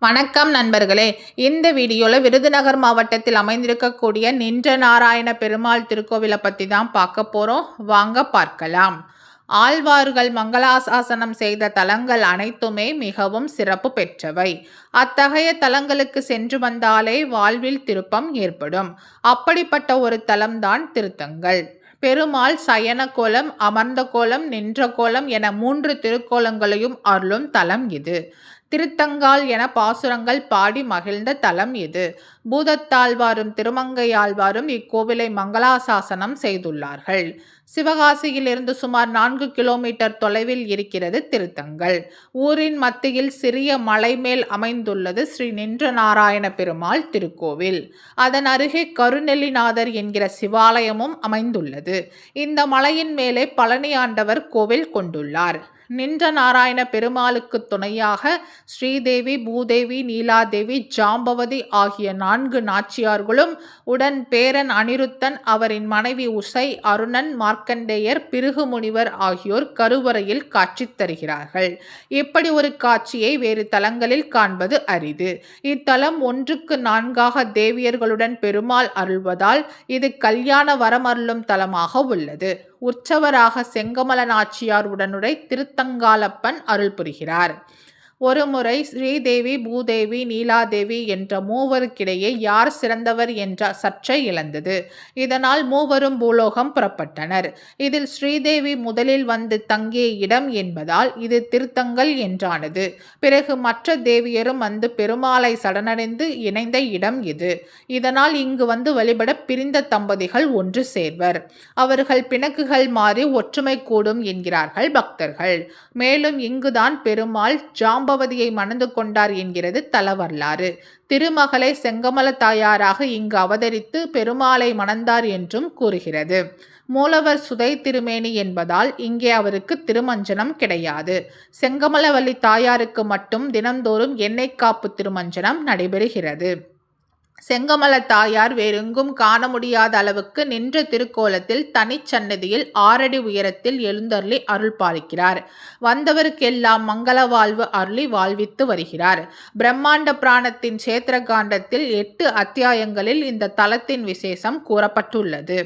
வணக்கம் நண்பர்களே. இந்த வீடியோவில் விருதுநகர் மாவட்டத்தில் அமைந்திருக்கக்கூடிய நின்ற நாராயண பெருமாள் திருக்கோவிலை பற்றி தான் பார்க்க போகிறோம். வாங்க பார்க்கலாம். ஆழ்வார்கள் மங்களாசாசனம் செய்த தலங்கள் அனைத்துமே மிகவும் சிறப்பு பெற்றவை. அத்தகைய தலங்களுக்கு சென்று வந்தாலே வாழ்வில் திருப்பம் ஏற்படும். அப்படிப்பட்ட ஒரு தலம்தான் திருத்தங்கள். பெருமாள் சயன கோலம், அமர்ந்த கோலம், நின்ற கோலம் என 3 திருக்கோலங்களையும் அருளும் தலம் இது. திருத்தங்கால் என பாசுரங்கள் பாடி மகிழ்ந்த தலம் இது. பூதத்தாழ்வாரும் திருமங்கையாழ்வாரும் இக்கோவிலை மங்களாசாசனம் செய்துள்ளார்கள். சிவகாசியிலிருந்து சுமார் 4 கிலோமீட்டர் தொலைவில் இருக்கிறது திருத்தங்கள். ஊரின் மத்தியில் சிறிய மலை மேல் அமைந்துள்ளது ஸ்ரீ நின்ற நாராயண பெருமாள் திருக்கோவில். அதன் அருகே கருநெல்லிநாதர் என்கிற சிவாலயமும் அமைந்துள்ளது. இந்த மலையின் மேலே பழனி ஆண்டவர் கோவில் கொண்டுள்ளார். நின்ற நாராயண பெருமாளுக்கு துணையாக ஸ்ரீதேவி, பூதேவி, நீலாதேவி, ஜாம்பவதி ஆகிய 4 நாச்சியார்களும் உடன் பேரன் அனிருத்தன், அவரின் மனைவி உசை, அருணன், மார்க்கண்டேயர், பிருகு முனிவர் ஆகியோர் கருவறையில் காட்சி தருகிறார்கள். இப்படி ஒரு காட்சியை வேறு தலங்களில் காண்பது அரிது. இத்தலம் 1க்கு 4ஆக தேவியர்களுடன் பெருமாள் அருள்வதால் இது கல்யாண வரமருளும் தலமாக உள்ளது. உற்சவராக செங்கமல நாச்சியார் உடனுரை திருத்தங்காலப்பன் அருள் புரிகிறார். ஒருமுறை ஸ்ரீதேவி, பூதேவி, நீலாதேவி என்ற மூவருக்கிடையே யார் சிறந்தவர் என்ற சர்ச்சை எழுந்தது. இதனால் மூவரும் பூலோகம் புறப்பட்டனர். இதில் ஸ்ரீதேவி முதலில் வந்து தங்கிய இடம் என்பதால் இது திருத்தங்கள் என்றானது. பிறகு மற்ற தேவியரும் வந்து பெருமாளை சரணடைந்து இணைந்த இடம் இது. இதனால் இங்கு வந்து வழிபட பிரிந்த தம்பதிகள் ஒன்று சேர்வர். அவர்கள் பிணக்குகள் மாறி ஒற்றுமை கூடும் என்கிறார்கள் பக்தர்கள். மேலும் இங்குதான் பெருமாள் ஜாம்பவதியை மணந்து கொண்டார் என்கிறது தல வரலாறு. திருமகளை செங்கமல தாயாராக இங்கு அவதரித்து பெருமாளை மணந்தார் என்றும் கூறுகிறது. மூலவர் சுதை திருமேனி என்பதால் இங்கே அவருக்கு திருமஞ்சனம் கிடையாது. செங்கமலவல்லி தாயாருக்கு மட்டும் தினந்தோறும் எண்ணெய் காப்பு திருமஞ்சனம் நடைபெறுகிறது. செங்கமல தாயார் வேறெங்கும் காண முடியாத அளவுக்கு நின்ற திருக்கோலத்தில் தனிச்சன்னதியில் 6 அடி உயரத்தில் எழுந்தருளி அருள் பாலிக்கிறார். வந்தவருக்கெல்லாம் மங்கள வாழ்வு அருளி வாழ்வித்து வருகிறார். பிரம்மாண்ட புராணத்தின் சேத்திர காண்டத்தில் 8 அத்தியாயங்களில் இந்த தலத்தின் விசேஷம் கூறப்பட்டுள்ளது.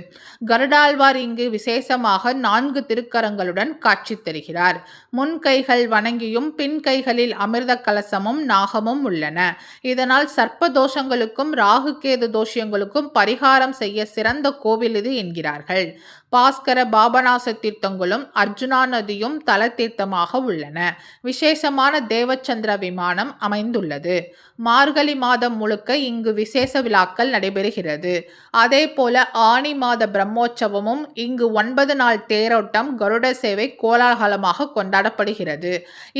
கருடாழ்வார் இங்கு விசேஷமாக 4 திருக்கரங்களுடன் காட்சி தருகிறார். முன் கைகள் வணங்கியும் பின் கைகளில் அமிர்த கலசமும் நாகமும் உள்ளன. இதனால் சர்ப்ப தோஷங்களுக்கும் ராகு கேது தோஷங்களுக்கும் பரிகாரம் செய்ய சிறந்த கோவில் இது என்கிறார்கள். பாஸ்கர பாபநாச தீர்த்தங்களும் அர்ஜுனா நதியும் தல தீர்த்தமாக உள்ளன. விசேஷமான தேவச்சந்திர விமானம் அமைந்துள்ளது. மார்கழி மாதம் முழுக்க இங்கு விசேஷ விழாக்கள் நடைபெறுகிறது. அதே போல ஆனி மாத பிரம்மோற்சவமும் இங்கு 9 நாள் தேரோட்டம், கருட சேவை கோலாகலமாக கொண்டாடப்படுகிறது.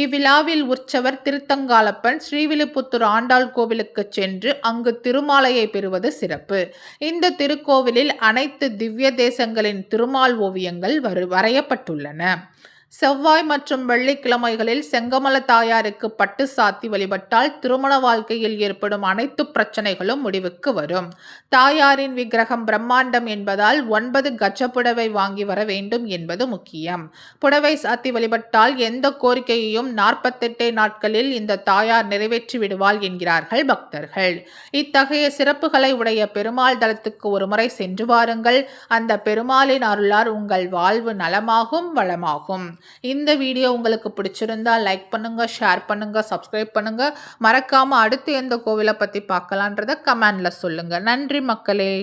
இவ்விழாவில் உற்சவர் திருத்தங்காலப்பன் ஸ்ரீவில்லிபுத்தூர் ஆண்டாள் கோவிலுக்கு சென்று அங்கு திருமாலையை பெறுவது சிறப்பு. இந்த திருக்கோவிலில் அனைத்து திவ்ய தேசங்களின் திருமால் ஓவியங்கள் வரையப்பட்டுள்ளன. செவ்வாய் மற்றும் வெள்ளிக்கிழமைகளில் செங்கமல தாயாருக்கு பட்டு சாத்தி வழிபட்டால் திருமண வாழ்க்கையில் ஏற்படும் அனைத்து பிரச்சனைகளும் முடிவுக்கு வரும். தாயாரின் விக்கிரகம் பிரம்மாண்டம் என்பதால் 9 கஜ புடவை வாங்கி வர வேண்டும் என்பது முக்கியம். புடவை சாத்தி வழிபட்டால் எந்த கோரிக்கையையும் 48 நாட்களில் இந்த தாயார் நிறைவேற்றி விடுவாள் என்கிறார்கள் பக்தர்கள். இத்தகைய சிறப்புகளை உடைய பெருமாள் தலத்துக்கு ஒரு முறை சென்று வாருங்கள். அந்த பெருமாளின் அருளால் உங்கள் வாழ்வு நலமாகும், வளமாகும். இந்த வீடியோ உங்களுக்கு பிடிச்சிருந்தா லைக் பண்ணுங்க, ஷேர் பண்ணுங்க, சப்ஸ்கிரைப் பண்ணுங்க. மறக்காம அடுத்து எந்த கோவிலை பத்தி பார்க்கலான்றத கமெண்ட்ல சொல்லுங்க. நன்றி மக்களே.